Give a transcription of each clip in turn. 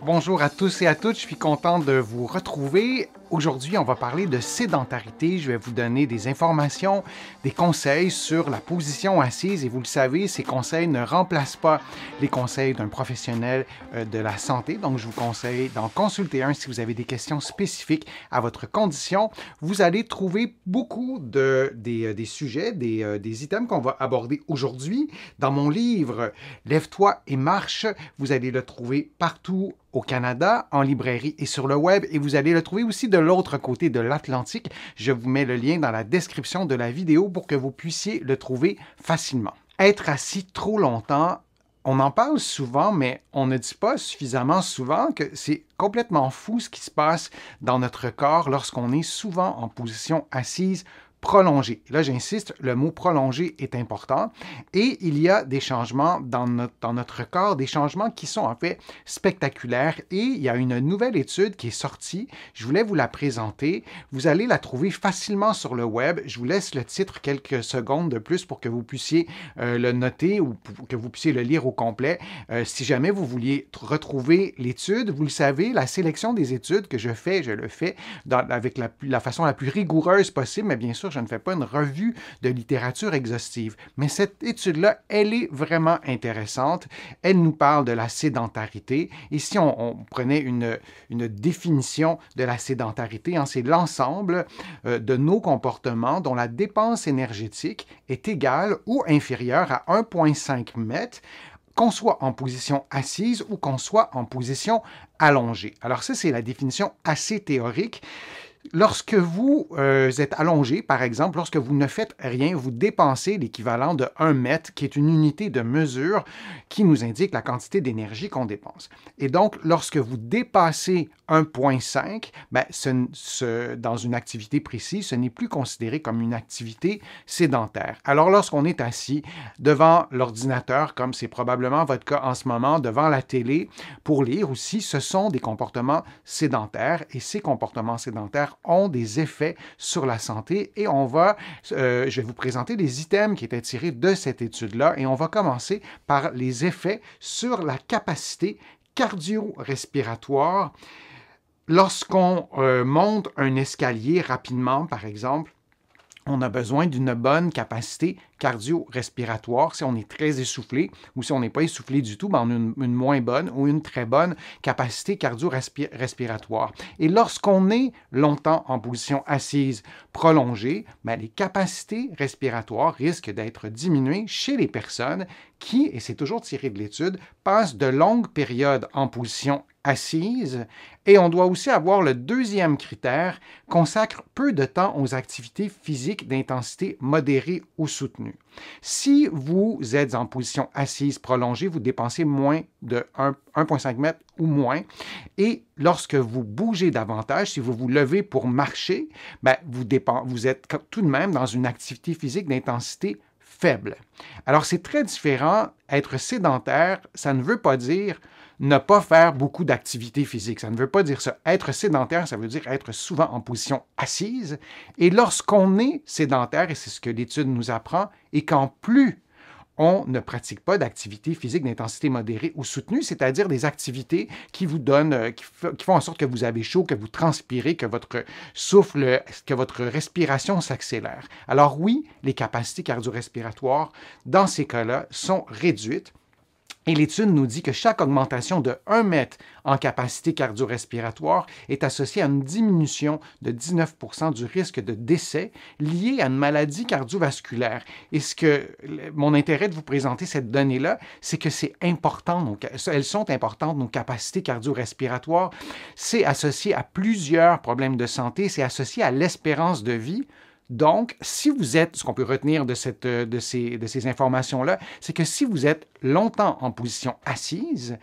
Bonjour à tous et à toutes, je suis content de vous retrouver. Aujourd'hui, on va parler de sédentarité. Je vais vous donner des informations, des conseils sur la position assise. Et vous le savez, ces conseils ne remplacent pas les conseils d'un professionnel de la santé. Donc, je vous conseille d'en consulter un si vous avez des questions spécifiques à votre condition. Vous allez trouver beaucoup des sujets, des items qu'on va aborder aujourd'hui. Dans mon livre « Lève-toi et marche », vous allez le trouver partout au Canada, en librairie et sur le web, et vous allez le trouver aussi de l'autre côté de l'Atlantique. Je vous mets le lien dans la description de la vidéo pour que vous puissiez le trouver facilement. Être assis trop longtemps, on en parle souvent, mais on ne dit pas suffisamment souvent que c'est complètement fou ce qui se passe dans notre corps lorsqu'on est souvent en position assise prolongée. Là, j'insiste, le mot prolongé est important et il y a des changements dans notre corps, des changements qui sont en fait spectaculaires et il y a une nouvelle étude qui est sortie. Je voulais vous la présenter. Vous allez la trouver facilement sur le web. Je vous laisse le titre quelques secondes de plus pour que vous puissiez le noter ou pour que vous puissiez le lire au complet. Si jamais vous vouliez retrouver l'étude, vous le savez, la sélection des études que je le fais avec la façon la plus rigoureuse possible, mais bien sûr, je ne fais pas une revue de littérature exhaustive. Mais cette étude-là, elle est vraiment intéressante. Elle nous parle de la sédentarité. Et si on prenait une définition de la sédentarité, c'est l'ensemble de nos comportements dont la dépense énergétique est égale ou inférieure à 1,5 mètres, qu'on soit en position assise ou qu'on soit en position allongée. Alors ça, c'est la définition assez théorique. Lorsque vous êtes allongé, par exemple, lorsque vous ne faites rien, vous dépensez l'équivalent de 1 mètre, qui est une unité de mesure qui nous indique la quantité d'énergie qu'on dépense. Et donc, lorsque vous dépassez 1,5, dans une activité précise, ce n'est plus considéré comme une activité sédentaire. Alors, lorsqu'on est assis devant l'ordinateur, comme c'est probablement votre cas en ce moment, devant la télé, pour lire aussi, ce sont des comportements sédentaires et ces comportements sédentaires ont des effets sur la santé et je vais vous présenter des items qui étaient tirés de cette étude-là et on va commencer par les effets sur la capacité cardio-respiratoire. Lorsqu'on monte un escalier rapidement, par exemple, on a besoin d'une bonne capacité cardio-respiratoire. Si on est très essoufflé ou si on n'est pas essoufflé du tout, on a une moins bonne ou une très bonne capacité cardio-respiratoire. Et lorsqu'on est longtemps en position assise prolongée, les capacités respiratoires risquent d'être diminuées chez les personnes qui, et c'est toujours tiré de l'étude, passent de longues périodes en position assise. Et on doit aussi avoir le deuxième critère, consacre peu de temps aux activités physiques d'intensité modérée ou soutenue. Si vous êtes en position assise prolongée, vous dépensez moins de 1,5 mètres ou moins. Et lorsque vous bougez davantage, si vous vous levez pour marcher, vous êtes tout de même dans une activité physique d'intensité faible. Alors, c'est très différent. Être sédentaire, ça ne veut pas dire ne pas faire beaucoup d'activités physiques. Ça ne veut pas dire ça. Être sédentaire, ça veut dire être souvent en position assise. Et lorsqu'on est sédentaire, et c'est ce que l'étude nous apprend, et qu'en plus, on ne pratique pas d'activités physiques d'intensité modérée ou soutenue, c'est-à-dire des activités qui vous donnent, qui font en sorte que vous avez chaud, que vous transpirez, que votre souffle, que votre respiration s'accélère. Alors oui, les capacités cardio-respiratoires, dans ces cas-là, sont réduites. Et l'étude nous dit que chaque augmentation de 1 mètre en capacité cardio-respiratoire est associée à une diminution de 19 % du risque de décès lié à une maladie cardiovasculaire. Et mon intérêt de vous présenter cette donnée-là, c'est que c'est important, elles sont importantes, nos capacités cardio-respiratoires. C'est associé à plusieurs problèmes de santé, c'est associé à l'espérance de vie. Donc, si vous êtes, ce qu'on peut retenir de ces informations-là, c'est que si vous êtes longtemps en position assise,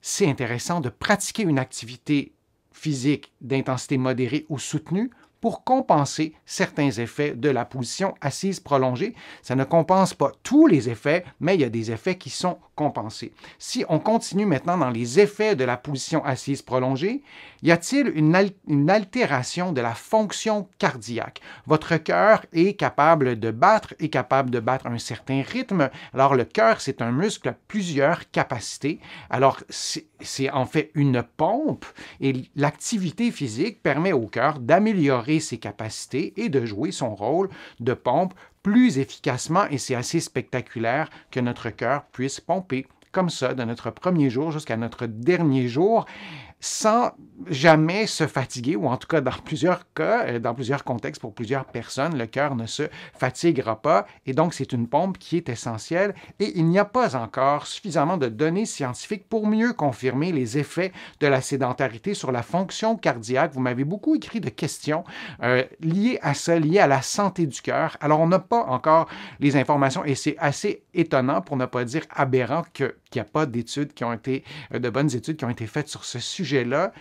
c'est intéressant de pratiquer une activité physique d'intensité modérée ou soutenue pour compenser certains effets de la position assise prolongée. Ça ne compense pas tous les effets, mais il y a des effets qui sont compensés. Si on continue maintenant dans les effets de la position assise prolongée, y a-t-il une altération de la fonction cardiaque? Votre cœur est capable de battre un certain rythme. Alors, le cœur, c'est un muscle à plusieurs capacités. Alors, c'est en fait une pompe et l'activité physique permet au cœur d'améliorer ses capacités et de jouer son rôle de pompe plus efficacement et c'est assez spectaculaire que notre cœur puisse pomper comme ça de notre premier jour jusqu'à notre dernier jour sans jamais se fatiguer, ou en tout cas dans plusieurs cas, dans plusieurs contextes, pour plusieurs personnes, le cœur ne se fatiguera pas et donc c'est une pompe qui est essentielle et il n'y a pas encore suffisamment de données scientifiques pour mieux confirmer les effets de la sédentarité sur la fonction cardiaque. Vous m'avez beaucoup écrit de questions liées à ça, liées à la santé du cœur. Alors on n'a pas encore les informations et c'est assez étonnant, pour ne pas dire aberrant, qu'il n'y a pas d'études qui ont été, de bonnes études qui ont été faites sur ce sujet-là.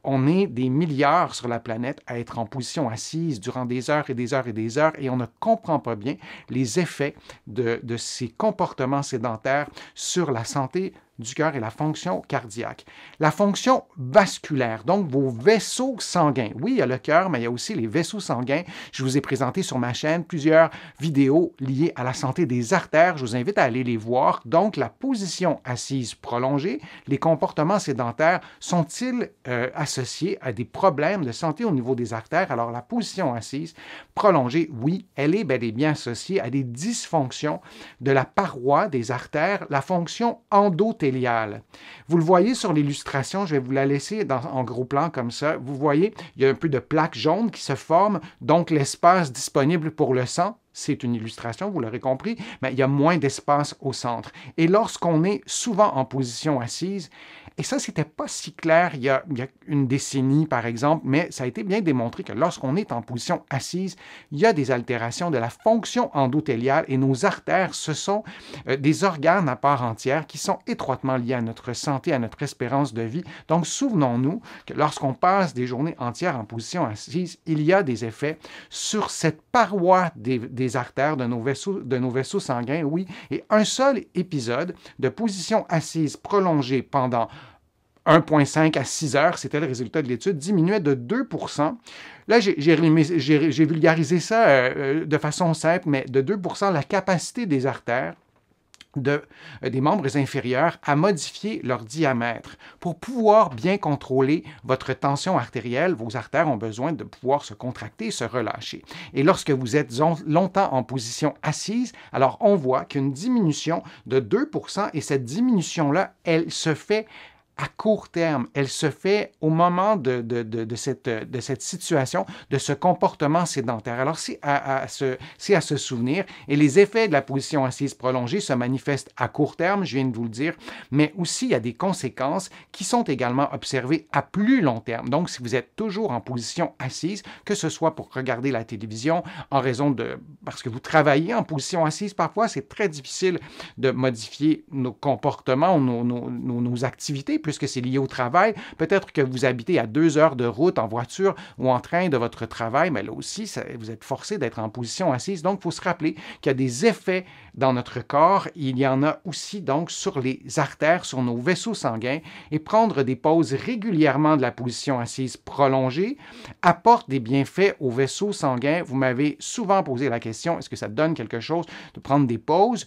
On est des milliards sur la planète à être en position assise durant des heures et des heures et des heures et on ne comprend pas bien les effets de ces comportements sédentaires sur la santé du cœur et la fonction cardiaque. La fonction vasculaire, donc vos vaisseaux sanguins. Oui, il y a le cœur, mais il y a aussi les vaisseaux sanguins. Je vous ai présenté sur ma chaîne plusieurs vidéos liées à la santé des artères. Je vous invite à aller les voir. Donc, la position assise prolongée, les comportements sédentaires sont-ils associés à des problèmes de santé au niveau des artères? Alors, la position assise prolongée, oui, elle est bel et bien associée à des dysfonctions de la paroi des artères, la fonction endothéliale. Vous le voyez sur l'illustration, je vais vous la laisser en gros plan comme ça. Vous voyez, il y a un peu de plaques jaunes qui se forment, donc l'espace disponible pour le sang, c'est une illustration, vous l'aurez compris, mais il y a moins d'espace au centre. Et lorsqu'on est souvent en position assise, et ça, c'était pas si clair il y a une décennie, par exemple, mais ça a été bien démontré que lorsqu'on est en position assise, il y a des altérations de la fonction endothéliale et nos artères, ce sont des organes à part entière qui sont étroitement liés à notre santé, à notre espérance de vie. Donc, souvenons-nous que lorsqu'on passe des journées entières en position assise, il y a des effets sur cette paroi des artères de nos vaisseaux sanguins, oui, et un seul épisode de position assise prolongée pendant 1,5 à 6 heures, c'était le résultat de l'étude, diminuait de 2 %. Là, j'ai vulgarisé ça de façon simple, mais de 2 % la capacité des artères des membres inférieurs à modifier leur diamètre. Pour pouvoir bien contrôler votre tension artérielle, vos artères ont besoin de pouvoir se contracter et se relâcher. Et lorsque vous êtes longtemps en position assise, alors on voit qu'une diminution de 2 % et cette diminution-là, elle se fait à court terme. Elle se fait au moment de cette situation, de ce comportement sédentaire. Alors, c'est à se souvenir. Et les effets de la position assise prolongée se manifestent à court terme, je viens de vous le dire, mais aussi il y a des conséquences qui sont également observées à plus long terme. Donc, si vous êtes toujours en position assise, que ce soit pour regarder la télévision, parce que vous travaillez en position assise, parfois, c'est très difficile de modifier nos comportements ou nos activités, puisque c'est lié au travail. Peut-être que vous habitez à 2 heures de route en voiture ou en train de votre travail, mais là aussi, vous êtes forcé d'être en position assise. Donc, il faut se rappeler qu'il y a des effets dans notre corps. Il y en a aussi donc sur les artères, sur nos vaisseaux sanguins. Et prendre des pauses régulièrement de la position assise prolongée apporte des bienfaits aux vaisseaux sanguins. Vous m'avez souvent posé la question, est-ce que ça donne quelque chose de prendre des pauses?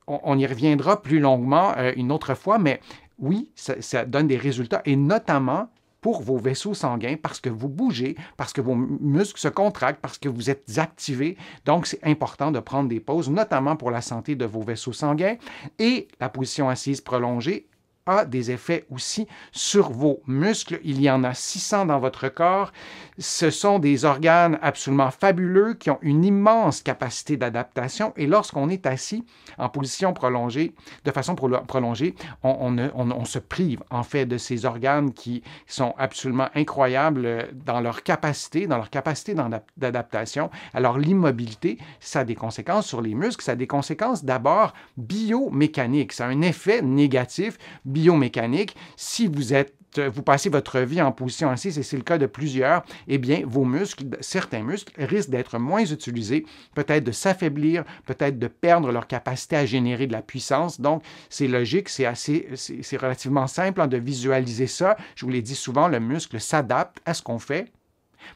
On y reviendra plus longuement une autre fois, mais oui, ça donne des résultats, et notamment pour vos vaisseaux sanguins, parce que vous bougez, parce que vos muscles se contractent, parce que vous êtes activés. Donc, c'est important de prendre des pauses, notamment pour la santé de vos vaisseaux sanguins. Et la position assise prolongée a des effets aussi sur vos muscles. Il y en a 600 dans votre corps. Ce sont des organes absolument fabuleux qui ont une immense capacité d'adaptation. Et lorsqu'on est assis en position prolongée, de façon prolongée, on se prive en fait de ces organes qui sont absolument incroyables dans leur capacité d'adaptation. Alors l'immobilité, ça a des conséquences sur les muscles, ça a des conséquences d'abord biomécaniques. Ça a un effet négatif biomécanique. Si vous êtes vous passez votre vie en position assise, et c'est le cas de plusieurs, eh bien, vos muscles, certains muscles, risquent d'être moins utilisés, peut-être de s'affaiblir, peut-être de perdre leur capacité à générer de la puissance. Donc, c'est logique, c'est relativement simple de visualiser ça. Je vous l'ai dit souvent, le muscle s'adapte à ce qu'on fait,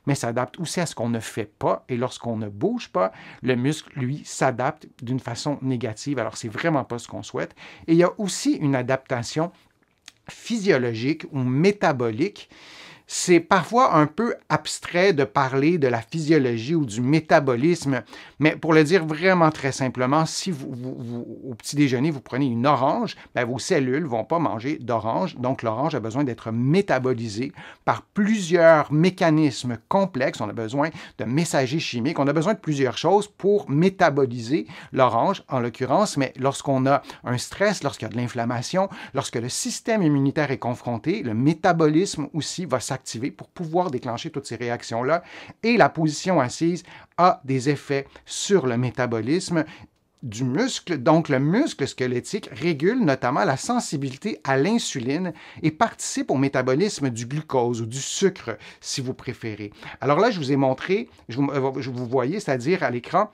mais s'adapte aussi à ce qu'on ne fait pas. Et lorsqu'on ne bouge pas, le muscle, lui, s'adapte d'une façon négative. Alors, c'est vraiment pas ce qu'on souhaite. Et il y a aussi une adaptation physiologique ou métabolique. C'est parfois un peu abstrait de parler de la physiologie ou du métabolisme, mais pour le dire vraiment très simplement, si au petit déjeuner, vous prenez une orange, bien, vos cellules ne vont pas manger d'orange, donc l'orange a besoin d'être métabolisée par plusieurs mécanismes complexes. On a besoin de messagers chimiques, on a besoin de plusieurs choses pour métaboliser l'orange, en l'occurrence, mais lorsqu'on a un stress, lorsqu'il y a de l'inflammation, lorsque le système immunitaire est confronté, le métabolisme aussi va s'activer pour pouvoir déclencher toutes ces réactions-là. Et la position assise a des effets sur le métabolisme du muscle. Donc, le muscle squelettique régule notamment la sensibilité à l'insuline et participe au métabolisme du glucose ou du sucre, si vous préférez. Alors là, je vous ai montré, vous voyez, c'est-à-dire à l'écran,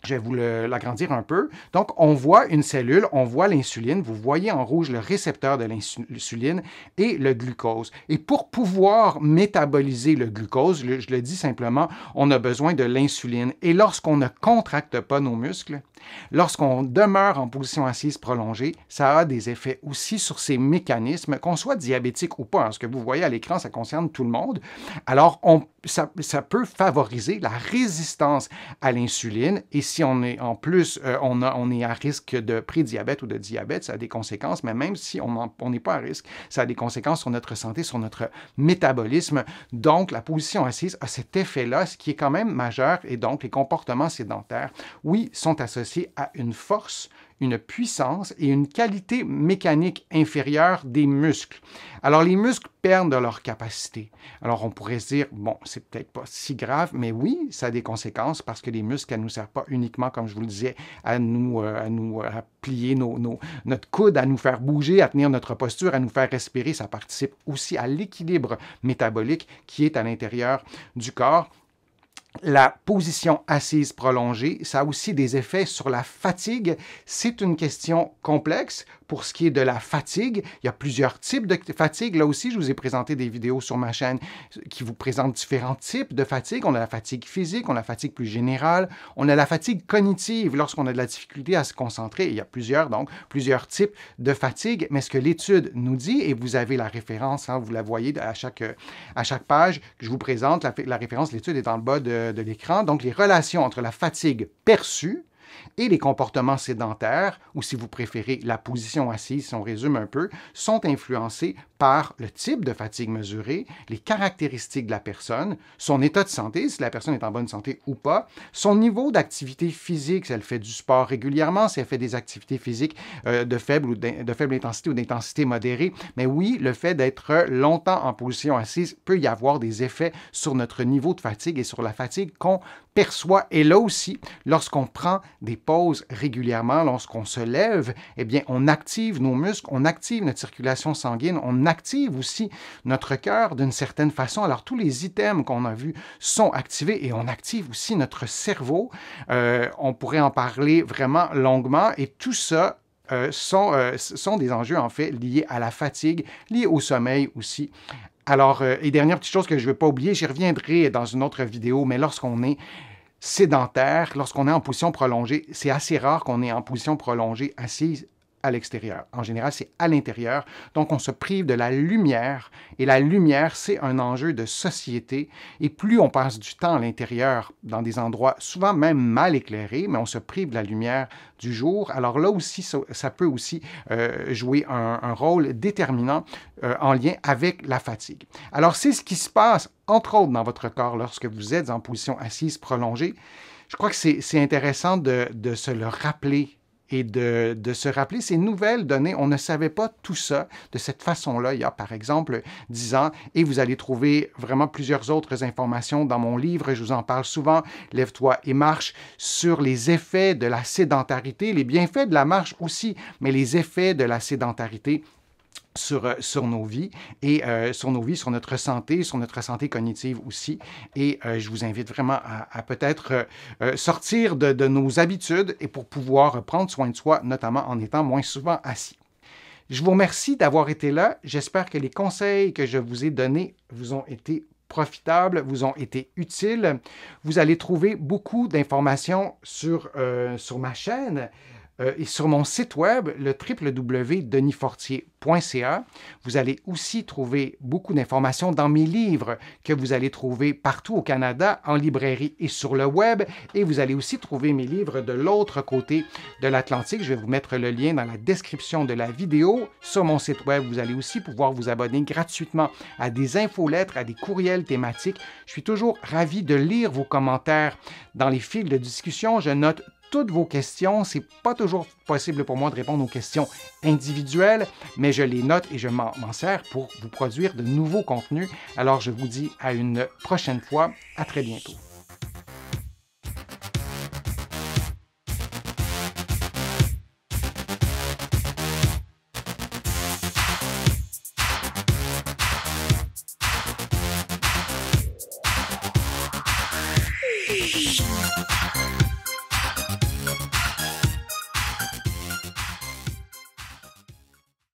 je vais vous l'agrandir un peu. Donc, on voit une cellule, on voit l'insuline. Vous voyez en rouge le récepteur de l'insuline et le glucose. Et pour pouvoir métaboliser le glucose, je le dis simplement, on a besoin de l'insuline. Et lorsqu'on ne contracte pas nos muscles, lorsqu'on demeure en position assise prolongée, ça a des effets aussi sur ces mécanismes, qu'on soit diabétique ou pas. Ce que vous voyez à l'écran, ça concerne tout le monde. Alors, ça peut favoriser la résistance à l'insuline. Et si on est en plus, on est à risque de prédiabète ou de diabète, ça a des conséquences, mais même si on n'est pas à risque, ça a des conséquences sur notre santé, sur notre métabolisme. Donc, la position assise a cet effet-là, ce qui est quand même majeur. Et donc, les comportements sédentaires, oui, sont associés à une force, une puissance et une qualité mécanique inférieure des muscles. Alors, les muscles perdent de leur capacité. Alors, on pourrait se dire, bon, c'est peut-être pas si grave, mais oui, ça a des conséquences parce que les muscles, elles ne nous servent pas uniquement, comme je vous le disais, à plier notre coude, à nous faire bouger, à tenir notre posture, à nous faire respirer. Ça participe aussi à l'équilibre métabolique qui est à l'intérieur du corps. La position assise prolongée, ça a aussi des effets sur la fatigue. C'est une question complexe. Pour ce qui est de la fatigue, il y a plusieurs types de fatigue. Là aussi, je vous ai présenté des vidéos sur ma chaîne qui vous présentent différents types de fatigue. On a la fatigue physique, on a la fatigue plus générale, on a la fatigue cognitive lorsqu'on a de la difficulté à se concentrer. Il y a plusieurs types de fatigue. Mais ce que l'étude nous dit, et vous avez la référence, vous la voyez à chaque page que je vous présente, la référence de l'étude est dans le bas de l'écran. Donc, les relations entre la fatigue perçue et les comportements sédentaires, ou si vous préférez la position assise, si on résume un peu, sont influencés par le type de fatigue mesurée, les caractéristiques de la personne, son état de santé, si la personne est en bonne santé ou pas, son niveau d'activité physique, si elle fait du sport régulièrement, si elle fait des activités physiques de faible intensité ou d'intensité modérée. Mais oui, le fait d'être longtemps en position assise peut y avoir des effets sur notre niveau de fatigue et sur la fatigue qu'on perçoit. Et là aussi, lorsqu'on prend des pauses régulièrement, lorsqu'on se lève, eh bien, on active nos muscles, on active notre circulation sanguine, on active aussi notre cœur d'une certaine façon. Alors, tous les items qu'on a vus sont activés et on active aussi notre cerveau. On pourrait en parler vraiment longuement et tout ça sont des enjeux, en fait, liés à la fatigue, liés au sommeil aussi. Alors, et dernière petite chose que je ne veux pas oublier, j'y reviendrai dans une autre vidéo, mais lorsqu'on est sédentaire, lorsqu'on est en position prolongée, c'est assez rare qu'on est en position prolongée assise à l'extérieur. En général, c'est à l'intérieur. Donc, on se prive de la lumière. Et la lumière, c'est un enjeu de société. Et plus on passe du temps à l'intérieur, dans des endroits souvent même mal éclairés, mais on se prive de la lumière du jour. Alors là aussi, ça peut aussi jouer un rôle déterminant en lien avec la fatigue. Alors, c'est ce qui se passe, entre autres, dans votre corps lorsque vous êtes en position assise prolongée. Je crois que c'est intéressant de se le rappeler et de se rappeler ces nouvelles données. On ne savait pas tout ça de cette façon-là il y a, par exemple, 10 ans. Et vous allez trouver vraiment plusieurs autres informations dans mon livre. Je vous en parle souvent, Lève-toi et marche, sur les effets de la sédentarité, les bienfaits de la marche aussi, mais les effets de la sédentarité sur nos vies et sur notre santé cognitive aussi. Et je vous invite vraiment à peut-être sortir de nos habitudes et pour pouvoir prendre soin de soi, notamment en étant moins souvent assis. Je vous remercie d'avoir été là. J'espère que les conseils que je vous ai donnés vous ont été profitables, vous ont été utiles. Vous allez trouver beaucoup d'informations sur ma chaîne et sur mon site web, le www.denisfortier.ca. Vous allez aussi trouver beaucoup d'informations dans mes livres que vous allez trouver partout au Canada, en librairie et sur le web. Et vous allez aussi trouver mes livres de l'autre côté de l'Atlantique. Je vais vous mettre le lien dans la description de la vidéo. Sur mon site web, vous allez aussi pouvoir vous abonner gratuitement à des infolettres, à des courriels thématiques. Je suis toujours ravi de lire vos commentaires dans les fils de discussion. Je note toutes vos questions. C'est pas toujours possible pour moi de répondre aux questions individuelles, mais je les note et je m'en sers pour vous produire de nouveaux contenus. Alors, je vous dis à une prochaine fois. À très bientôt.